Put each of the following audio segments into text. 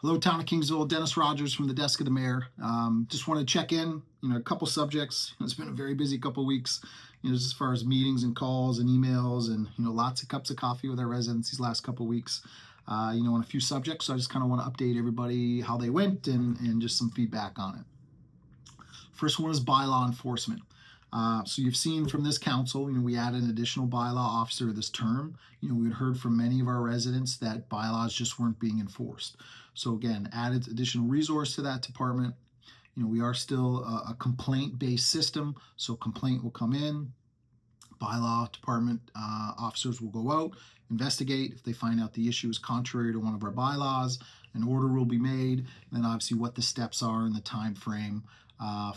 Hello, Town of Kingsville. Dennis Rogers from the desk of the mayor. Just want to check in, a couple subjects. It's been a very busy couple of weeks, as far as meetings and calls and emails and, lots of cups of coffee with our residents these last couple of weeks, on a few subjects. So I just kind of want to update everybody how they went and just some feedback on it. First one is bylaw enforcement. So you've seen from this council, we added an additional bylaw officer this term. We had heard from many of our residents that bylaws just weren't being enforced. So again, added additional resource to that department. We are still a complaint-based system, so complaint will come in. Bylaw department officers will go out, investigate. If they find out the issue is contrary to one of our bylaws, an order will be made, and then obviously what the steps are and the time frame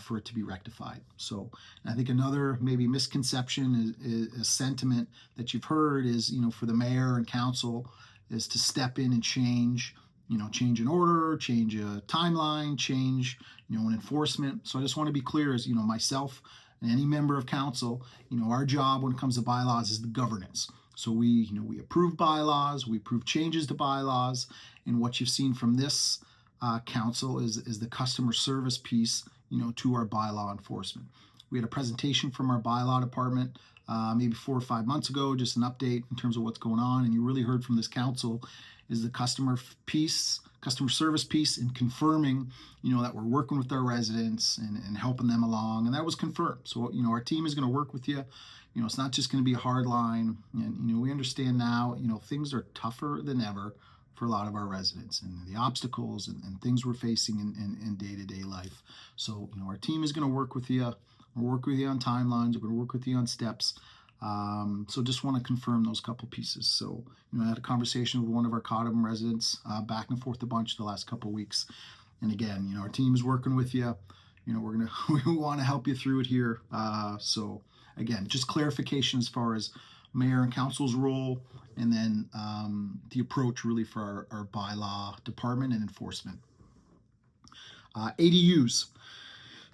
for it to be rectified. So I think another maybe misconception is a sentiment that you've heard is, for the mayor and council is to step in and change an order, change a timeline, change, an enforcement. So I just want to be clear as, myself and any member of council, our job when it comes to bylaws is the governance. So we approve bylaws, we approve changes to bylaws, and what you've seen from this council is the customer service piece, to our bylaw enforcement. We had a presentation from our bylaw department maybe 4 or 5 months ago, just an update in terms of what's going on, and you really heard from this council is the customer service piece, and confirming, that we're working with our residents and helping them along, and that was confirmed. So, our team is going to work with you. It's not just going to be a hard line, and we understand now, things are tougher than ever for a lot of our residents and the obstacles and things we're facing in day-to-day life. So, our team is going to work with you. We'll work with you on timelines. We're going to work with you on steps. So just want to confirm those couple pieces. So, I had a conversation with one of our Cottam residents back and forth a bunch the last couple of weeks. And again, our team is working with you. We want to help you through it here. So again, just clarification as far as mayor and council's role, and then the approach really for our bylaw department and enforcement. ADUs.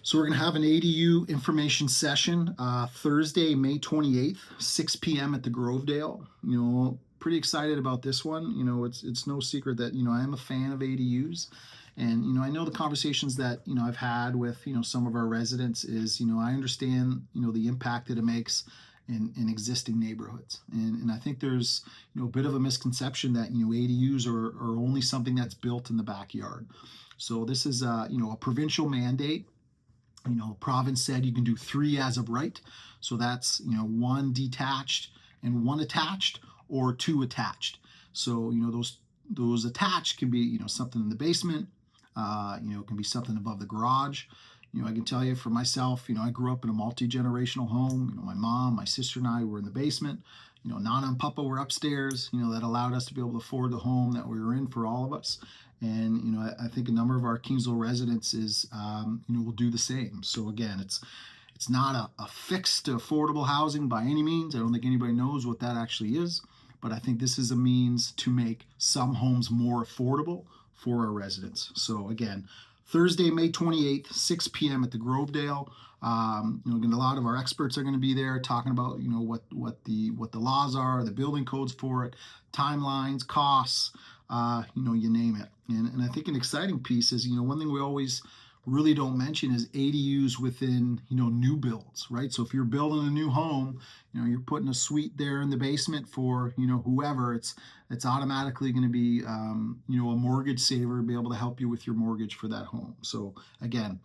So we're going to have an ADU information session Thursday, May 28th, 6 p.m. at the Grovedale. Pretty excited about this one. It's no secret that, I am a fan of ADUs. And, I know the conversations that, I've had with, some of our residents is, I understand, the impact that it makes in existing neighborhoods. And I think there's, a bit of a misconception that, ADUs are only something that's built in the backyard. So this is, a provincial mandate. Province said you can do 3 as of right. So that's, 1 detached and 1 attached, or 2 attached. So, those attached can be, something in the basement, can be something above the garage. I can tell you for myself, I grew up in a multi-generational home. My mom, my sister, and I were in the basement. Nana and Papa were upstairs. That allowed us to be able to afford the home that we were in for all of us. And, I think a number of our Kingsville residents will do the same. So again, it's not a fixed affordable housing by any means. I don't think anybody knows what that actually is, but I think this is a means to make some homes more affordable for our residents. So again, Thursday, May 28th, 6 p.m. at the Grovedale. Again, a lot of our experts are going to be there talking about, what the laws are, the building codes for it, timelines, costs, you name it. And I think an exciting piece is, one thing we always really don't mention is ADUs within, new builds, right? So if you're building a new home, you're putting a suite there in the basement for, whoever, it's automatically going to be, a mortgage saver, be able to help you with your mortgage for that home. So again,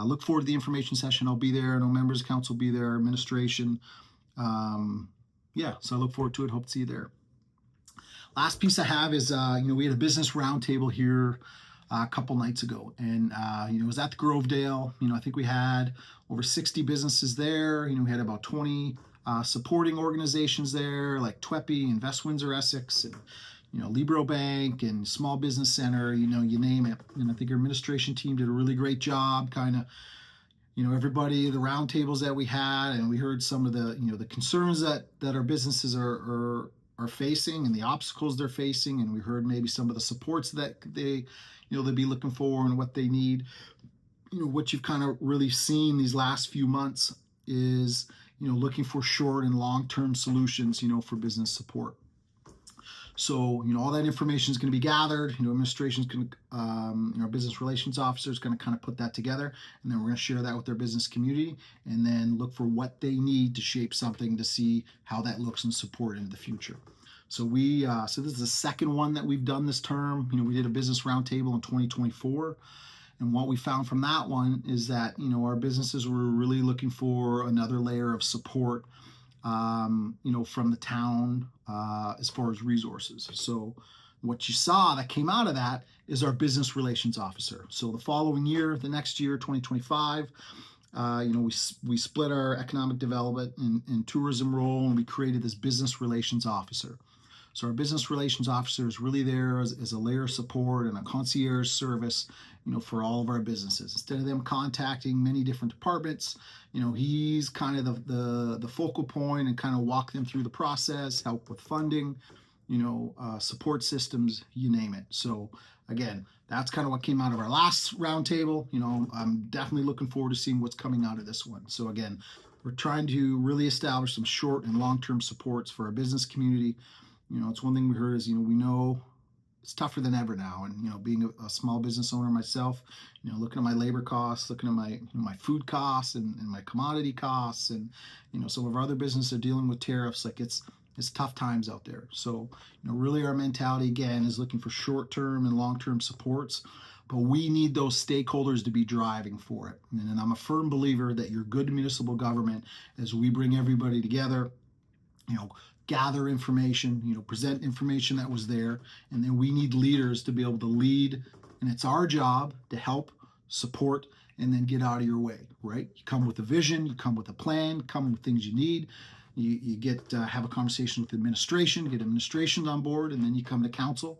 look forward to the information session. I'll be there. I know members of council will be there, administration. So I look forward to it. Hope to see you there. Last piece I have is, we had a business roundtable here a couple nights ago, and it was at the Grovedale. I think we had over 60 businesses there. We had about 20 supporting organizations there, like TWEPI, Invest Windsor Essex, and Libro Bank and Small Business Center. You name it. And I think our administration team did a really great job, kind of. Everybody, the roundtables that we had, and we heard some of the the concerns that our businesses are facing and the obstacles they're facing, and we heard maybe some of the supports that they'd be looking for and what they need. What you've kind of really seen these last few months is looking for short and long-term solutions for business support. So, all that information is going to be gathered. Administration is going to, our business relations officer is going to kind of put that together, and then we're going to share that with their business community, and then look for what they need to shape something to see how that looks and support into the future. So so this is the second one that we've done this term. We did a business roundtable in 2024. And what we found from that one is that, our businesses were really looking for another layer of support, from the town as far as resources. So what you saw that came out of that is our business relations officer. So the following year, the next year, 2025, we split our economic development and tourism role, and we created this business relations officer. So our business relations officer is really there as a layer of support and a concierge service, for all of our businesses. Instead of them contacting many different departments, he's kind of the focal point and kind of walk them through the process, help with funding, support systems, you name it. So again, that's kind of what came out of our last roundtable. I'm definitely looking forward to seeing what's coming out of this one. So again, we're trying to really establish some short and long-term supports for our business community. It's one thing we heard is, we know it's tougher than ever now. And, being a small business owner myself, looking at my labor costs, looking at my food costs and my commodity costs, and, some of our other businesses are dealing with tariffs. Like it's tough times out there. So, really our mentality again is looking for short-term and long-term supports, but we need those stakeholders to be driving for it. And I'm a firm believer that your good municipal government, as we bring everybody together, gather information, present information that was there, and then we need leaders to be able to lead, and it's our job to help, support, and then get out of your way, right? You come with a vision, you come with a plan, come with things you need, you get have a conversation with administration, get administration on board, and then you come to council,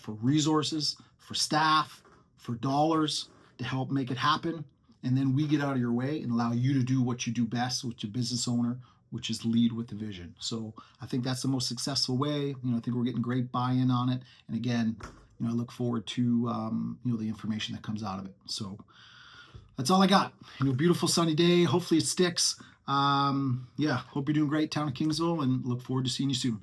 for resources, for staff, for dollars to help make it happen, and then we get out of your way and allow you to do what you do best with your business owner, which is lead with the vision. So I think that's the most successful way. I think we're getting great buy-in on it. And again, I look forward to, the information that comes out of it. So that's all I got. Beautiful sunny day. Hopefully it sticks. Hope you're doing great, Town of Kingsville, and look forward to seeing you soon.